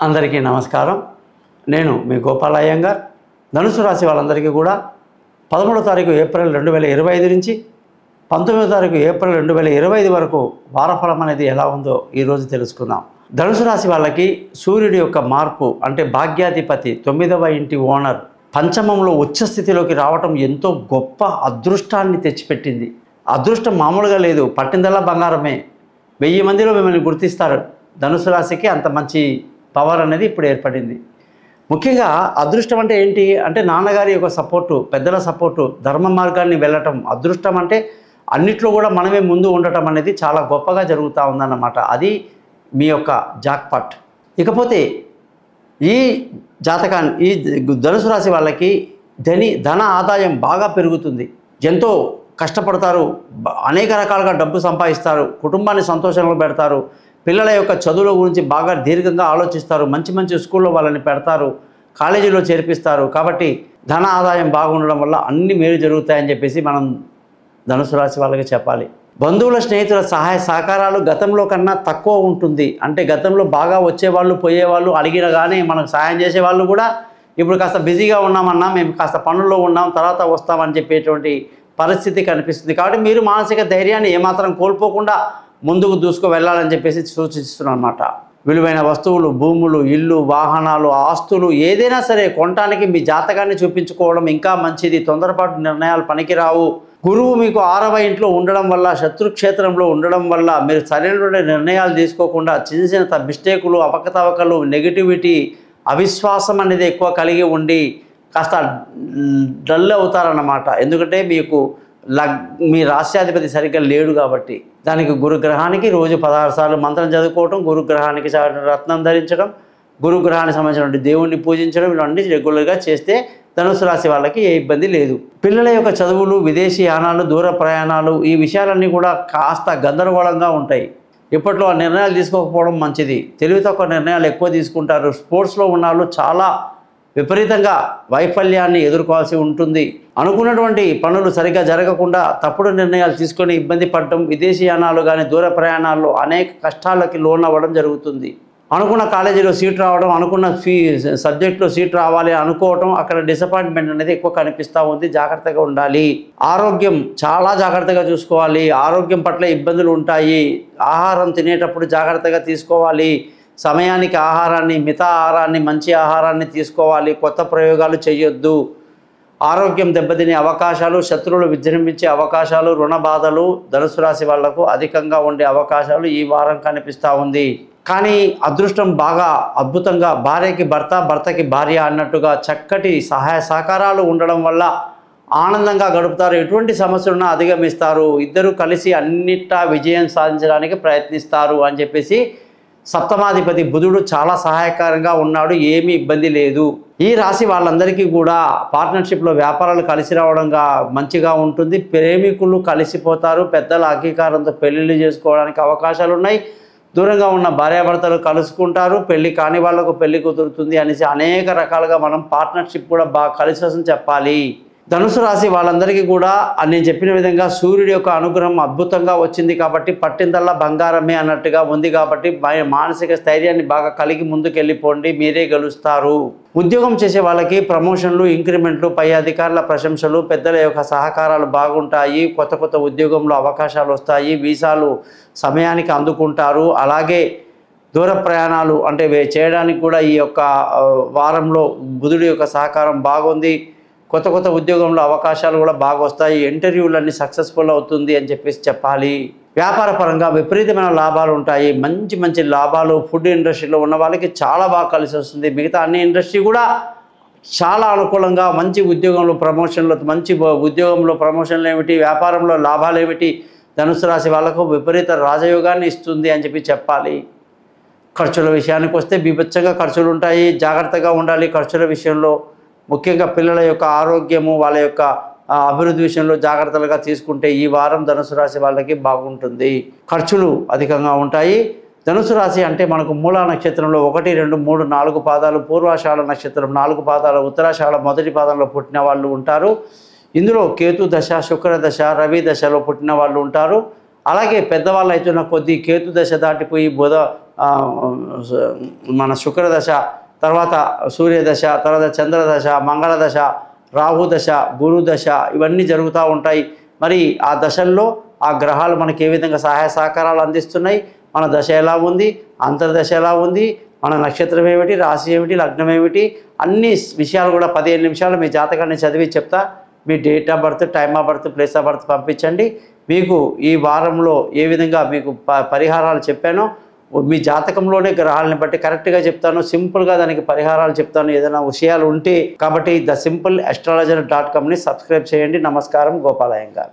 అందరికీ నమస్కారం. నేను మీ గోపాల్ అయ్యంగార్. ధనుసు రాశి వాళ్ళందరికీ కూడా 13వ తారీఖు ఏప్రిల్ 2025 నుంచి 19వ తారీఖు ఏప్రిల్ 2025 వరకు వారఫలం అనేది ఎలా ఉందో ఈరోజు తెలుసుకుందాం. ధనుసు రాశి వాళ్ళకి సూర్యుడి యొక్క మార్పు అంటే భాగ్యాధిపతి 9వ ఇంటి ఓనర్ పంచమంలో ఉచ్చ స్థితిలోకి రావటం ఎంతో గొప్ప అదృష్టాన్ని తెచ్చిపెట్టింది. అదృష్టం మామూలుగా లేదు, పట్టిందల్లా బంగారమే. 1000 మందిలో మిమ్మల్ని గుర్తిస్తారు. ధనుసు రాశికి అంత మంచి పవర్ అనేది ఇప్పుడు ఏర్పడింది. ముఖ్యంగా అదృష్టం అంటే ఏంటి అంటే నాన్నగారి యొక్క సపోర్టు, పెద్దల సపోర్టు, ధర్మ మార్గాన్ని వెళ్ళటం. అదృష్టం అంటే అన్నిట్లో కూడా మనమే ముందు ఉండటం అనేది చాలా గొప్పగా జరుగుతూ ఉందన్నమాట. అది మీ యొక్క జాక్పాట్. ఇకపోతే ఈ జాతకాన్ని ఈ ధనుసు రాశి వాళ్ళకి ధన ఆదాయం బాగా పెరుగుతుంది. ఎంతో కష్టపడతారు, అనేక రకాలుగా డబ్బు సంపాదిస్తారు, కుటుంబాన్ని సంతోషంలో పెడతారు, పిల్లల యొక్క చదువుల గురించి బాగా దీర్ఘంగా ఆలోచిస్తారు, మంచి మంచి స్కూల్లో వాళ్ళని పెడతారు, కాలేజీలో చేర్పిస్తారు. కాబట్టి ధన ఆదాయం బాగుండడం వల్ల అన్ని మేలు జరుగుతాయని చెప్పేసి మనం ధనుసు రాశి వాళ్ళకి చెప్పాలి. బంధువుల స్నేహితుల సహాయ సహకారాలు గతంలో కన్నా తక్కువ ఉంటుంది. అంటే గతంలో బాగా వచ్చేవాళ్ళు పోయేవాళ్ళు, అడిగినగానే మనకు సహాయం చేసేవాళ్ళు కూడా ఇప్పుడు కాస్త బిజీగా ఉన్నామన్నా, మేము కాస్త పనుల్లో ఉన్నాం, తర్వాత వస్తామని చెప్పేటువంటి పరిస్థితి కనిపిస్తుంది. కాబట్టి మీరు మానసిక ధైర్యాన్ని ఏమాత్రం కోల్పోకుండా ముందుకు దూసుకు వెళ్ళాలని చెప్పేసి సూచిస్తున్నాను అన్నమాట. విలువైన వస్తువులు, భూములు, ఇల్లు, వాహనాలు, ఆస్తులు ఏదైనా సరే కొనటానికి మీ జాతకాన్ని చూపించుకోవడం ఇంకా మంచిది. తొందరపాటు నిర్ణయాలు పనికిరావు. గురువు మీకు 6వ ఇంట్లో ఉండడం వల్ల, శత్రుక్షేత్రంలో ఉండడం వల్ల మీరు సరైన నిర్ణయాలు తీసుకోకుండా చిన్న చిన్న మిస్టేకులు, అవకతవకలు, నెగిటివిటీ, అవిశ్వాసం అనేది ఎక్కువ కలిగి ఉండి కాస్త డల్ అవుతారన్నమాట. ఎందుకంటే మీకు మీ రాశ్యాధిపతి సరిగ్గా లేడు కాబట్టి. దానికి గురుగ్రహానికి రోజు 16 సార్లు మంత్రం చదువుకోవటం, గురుగ్రహానికి రత్నం ధరించడం, గురుగ్రహానికి సంబంధించినటువంటి దేవుణ్ణి పూజించడం, ఇవన్నీ రెగ్యులర్గా చేస్తే ధనుసు రాశి వాళ్ళకి ఏ ఇబ్బంది లేదు. పిల్లల యొక్క చదువులు, విదేశీ యానాలు, దూర ప్రయాణాలు ఈ విషయాలన్నీ కూడా కాస్త గందరగోళంగా ఉంటాయి. ఇప్పట్లో ఆ నిర్ణయాలు తీసుకోకపోవడం మంచిది. తెలివి తక్కువ నిర్ణయాలు ఎక్కువ తీసుకుంటారు. స్పోర్ట్స్లో ఉన్న వాళ్ళు చాలా విపరీతంగా వైఫల్యాన్ని ఎదుర్కోవాల్సి ఉంటుంది. అనుకున్నటువంటి పనులు సరిగ్గా జరగకుండా తప్పుడు నిర్ణయాలు తీసుకొని ఇబ్బంది పడటం, విదేశీయానాలు కానీ దూర ప్రయాణాల్లో అనేక కష్టాలకి లోన్ అవ్వడం జరుగుతుంది. అనుకున్న కాలేజీలో సీట్ రావడం, అనుకున్న సబ్జెక్టులో సీట్ రావాలి అనుకోవడం, అక్కడ డిసప్పాయింట్మెంట్ అనేది ఎక్కువ కనిపిస్తూ ఉంది. జాగ్రత్తగా ఉండాలి. ఆరోగ్యం చాలా జాగ్రత్తగా చూసుకోవాలి. ఆరోగ్యం పట్ల ఇబ్బందులు ఉంటాయి. ఆహారం తినేటప్పుడు జాగ్రత్తగా తీసుకోవాలి. సమయానికి ఆహారాన్ని, మిత ఆహారాన్ని, మంచి ఆహారాన్ని తీసుకోవాలి. కొత్త ప్రయోగాలు చేయొద్దు. ఆరోగ్యం దెబ్బతినే అవకాశాలు, శత్రువులు విజృంభించే అవకాశాలు, రుణ బాధలు ధనుసు రాశి వాళ్లకు అధికంగా ఉండే అవకాశాలు ఈ వారం కనిపిస్తూ ఉంది. కానీ అదృష్టం బాగా అద్భుతంగా భార్యకి భర్త, భర్తకి భార్య అన్నట్టుగా చక్కటి సహాయ సహకారాలు ఉండడం వల్ల ఆనందంగా గడుపుతారు. ఎటువంటి సమస్యలున్నా అధిగమిస్తారు. ఇద్దరు కలిసి అన్నిటా విజయం సాధించడానికి ప్రయత్నిస్తారు అని చెప్పేసి సప్తమాధిపతి బుధుడు చాలా సహాయకరంగా ఉన్నాడు. ఏమీ ఇబ్బంది లేదు. ఈ రాశి వాళ్ళందరికీ కూడా పార్ట్నర్షిప్లో వ్యాపారాలు కలిసి రావడంగా మంచిగా ఉంటుంది. ప్రేమికులు కలిసిపోతారు. పెద్దల అంగీకారంతో పెళ్ళిళ్ళు చేసుకోవడానికి అవకాశాలు ఉన్నాయి. దూరంగా ఉన్న భార్యాభర్తలు కలుసుకుంటారు. పెళ్ళి కాని వాళ్లకు పెళ్ళి కుదురుతుంది అనేసి అనేక రకాలుగా మనం పార్ట్నర్షిప్ కూడా బాగా కలిసి వస్తుంది చెప్పాలి. ధనుసు రాశి వాళ్ళందరికీ కూడా నేను చెప్పిన విధంగా సూర్యుడి యొక్క అనుగ్రహం అద్భుతంగా వచ్చింది కాబట్టి పట్టిందల్లా బంగారమే అన్నట్టుగా ఉంది. కాబట్టి మానసిక స్థైర్యాన్ని బాగా కలిగి ముందుకు వెళ్ళిపోండి, మీరే గెలుస్తారు. ఉద్యోగం చేసే వాళ్ళకి ప్రమోషన్లు, ఇంక్రిమెంట్లు, పై అధికారుల ప్రశంసలు, పెద్దల యొక్క సహకారాలు బాగుంటాయి. కొత్త కొత్త ఉద్యోగంలో అవకాశాలు వస్తాయి. వీసాలు సమయానికి అందుకుంటారు. అలాగే దూర ప్రయాణాలు అంటే చేయడానికి కూడా ఈ యొక్క వారంలో బుధుడి యొక్క సహకారం బాగుంది. కొత్త కొత్త ఉద్యోగంలో అవకాశాలు కూడా బాగా వస్తాయి. ఇంటర్వ్యూలన్నీ సక్సెస్ఫుల్ అవుతుంది అని చెప్పేసి చెప్పాలి. వ్యాపార పరంగా విపరీతమైన లాభాలు ఉంటాయి. మంచి మంచి లాభాలు ఫుడ్ ఇండస్ట్రీలో ఉన్న వాళ్ళకి చాలా బాగా కలిసి వస్తుంది. మిగతా అన్ని ఇండస్ట్రీ కూడా చాలా అనుకూలంగా మంచి ఉద్యోగంలో ప్రమోషన్లు, మంచి ఉద్యోగంలో ప్రమోషన్లు ఏమిటి, వ్యాపారంలో లాభాలు ఏమిటి ధనుసు రాశి వాళ్ళకు విపరీత రాజయోగాన్ని ఇస్తుంది అని చెప్పాలి. ఖర్చుల విషయానికి వస్తే బీభత్సంగా ఖర్చులు ఉంటాయి. జాగ్రత్తగా ఉండాలి ఖర్చుల విషయంలో. ముఖ్యంగా పిల్లల యొక్క ఆరోగ్యము, వాళ్ళ యొక్క అభివృద్ధి విషయంలో జాగ్రత్తలుగా తీసుకుంటే ఈ వారం ధనుసు రాశి వాళ్ళకి బాగుంటుంది. ఖర్చులు అధికంగా ఉంటాయి. ధనుసు రాశి అంటే మనకు మూలా నక్షత్రంలో 1, 2, 3, 4 పాదాలు, పూర్వాషాఢ నక్షత్రం 4 పాదాలు, ఉత్తరాషాఢ మొదటి పాదంలో పుట్టిన వాళ్ళు ఉంటారు. ఇందులో కేతు దశ, శుక్ర దశ, రవి దశలో పుట్టిన వాళ్ళు ఉంటారు. అలాగే పెద్దవాళ్ళు అవుతున్న కొద్దీ కేతు దశ దాటిపోయి మన శుక్రదశ, తర్వాత సూర్యదశ, తర్వాత చంద్రదశ, మంగళదశ, రాహుదశ, గురుదశ ఇవన్నీ జరుగుతూ ఉంటాయి. మరి ఆ దశల్లో ఆ గ్రహాలు మనకి ఏ విధంగా సహాయ సహకారాలు అందిస్తున్నాయి, మన దశ ఎలా ఉంది, అంతర్దశ ఎలా ఉంది, మన నక్షత్రం ఏమిటి, రాశి ఏమిటి, లగ్నం ఏమిటి, అన్ని విషయాలు కూడా 15 నిమిషాలు మీ జాతకాన్ని చదివి చెప్తా. మీ date of birth, time of birth, place of birth పంపించండి. మీకు ఈ వారంలో ఏ విధంగా మీకు పరిహారాలు చెప్పానో మీ జాతకంలోనే గ్రహాలను బట్టి కరెక్ట్గా చెప్తాను. సింపుల్గా దానికి పరిహారాలు చెప్తాను ఏదైనా విషయాలు ఉంటే. కాబట్టి thesimple astrologer.com ని సబ్స్క్రైబ్ చేయండి. నమస్కారం. గోపాల్ అయ్యంగార్.